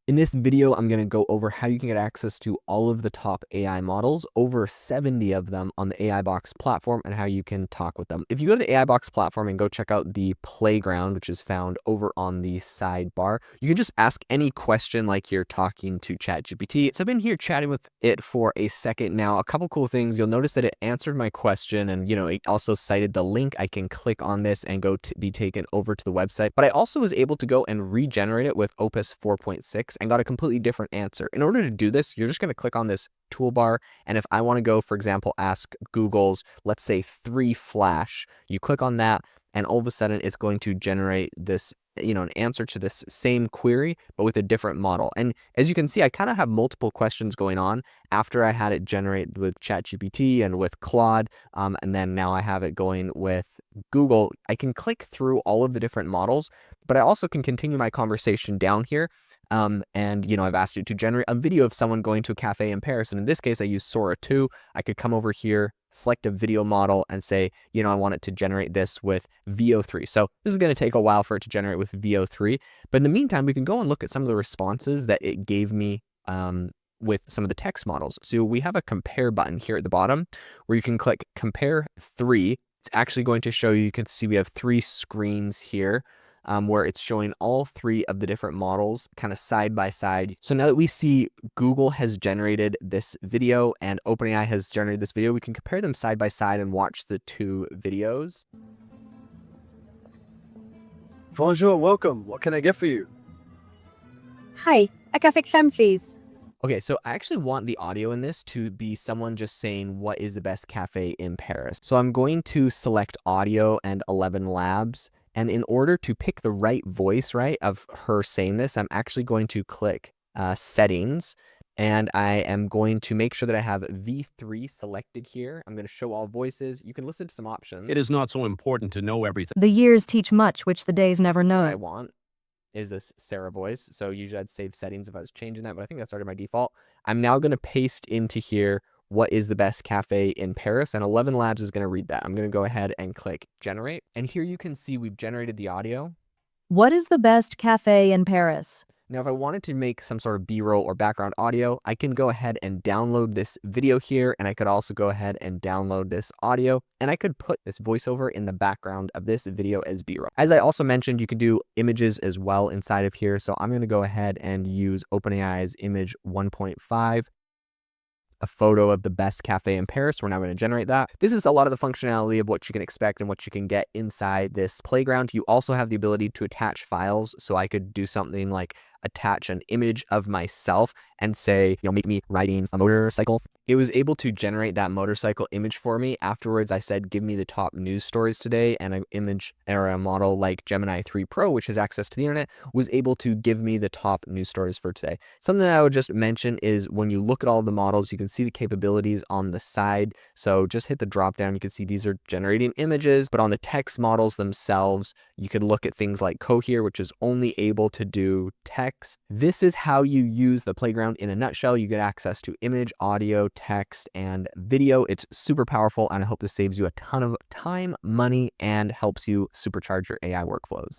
In this video, I'm going to go over how you can get access to all of the top AI models, over 70 of them on the AI Box platform, and how you can talk with them. If you go to the AI Box platform and go check out the playground, which is found over on the sidebar, you can just ask any question like you're talking to ChatGPT. So I've been here chatting with it for a second now. A couple cool things. You'll notice that it answered my question, and it also cited the link. I can click on this and go to be taken over to the website. But I also was able to go and regenerate it with Opus 4.6 and got a completely different answer. In order to do this, you're just going to click on this toolbar, and if I want to go, for example, ask Google's, let's say 3 Flash, you click on that, and all of a sudden it's going to generate this an answer to this same query, but with a different model. And as you can see, I kind of have multiple questions going on after I had it generate with ChatGPT and with Claude, and then now I have it going with Google. I can click through all of the different models, but I also can continue my conversation down here. And I've asked it to generate a video of someone going to a cafe in Paris. And in this case, I use Sora 2. I could come over here, select a video model, and say, I want it to generate this with Veo 3. So this is going to take a while for it to generate with Veo 3. But in the meantime, we can go and look at some of the responses that it gave me with some of the text models. So we have a compare button here at the bottom where you can click compare 3. It's actually going to show you can see we have 3 screens here. Where it's showing all 3 of the different models kind of side by side. So now that we see Google has generated this video and OpenAI has generated this video, we can compare them side by side and watch the 2 videos. Bonjour, welcome. What can I get for you? Hi, a café crème, please. Okay, so I actually want the audio in this to be someone just saying, what is the best cafe in Paris? So I'm going to select audio and 11 Labs. And in order to pick the right voice, of her saying this, I'm actually going to click settings, and I am going to make sure that I have V3 selected here. I'm going to show all voices. You can listen to some options. It is not so important to know everything. The years teach much, which the days never What know. I want is this Sarah voice. So usually I'd save settings if I was changing that, but I think that's already my default. I'm now going to paste into here what is the best cafe in Paris, and 11 Labs is going to read that. I'm going to go ahead and click generate, and here you can see we've generated the audio. What is the best cafe in Paris? Now, if I wanted to make some sort of B-roll or background audio, I can go ahead and download this video here, and I could also go ahead and download this audio, and I could put this voiceover in the background of this video as B-roll. As I also mentioned, you can do images as well inside of here, so I'm going to go ahead and use OpenAI's image 1.5. A photo of the best cafe in Paris. We're now going to generate that. This is a lot of the functionality of what you can expect and what you can get inside this playground. You also have the ability to attach files. So I could do something like attach an image of myself and say, make me riding a motorcycle. It was able to generate that motorcycle image for me. Afterwards, I said, give me the top news stories today, and an image or a model like Gemini 3 Pro, which has access to the internet, was able to give me the top news stories for today. Something that I would just mention is when you look at all the models, you can see the capabilities on the side. So just hit the drop down. You can see these are generating images, but on the text models themselves, you could look at things like Cohere, which is only able to do text. This is how you use the playground in a nutshell. You get access to image, audio, text, and video. It's super powerful, and I hope this saves you a ton of time, money, and helps you supercharge your AI workflows.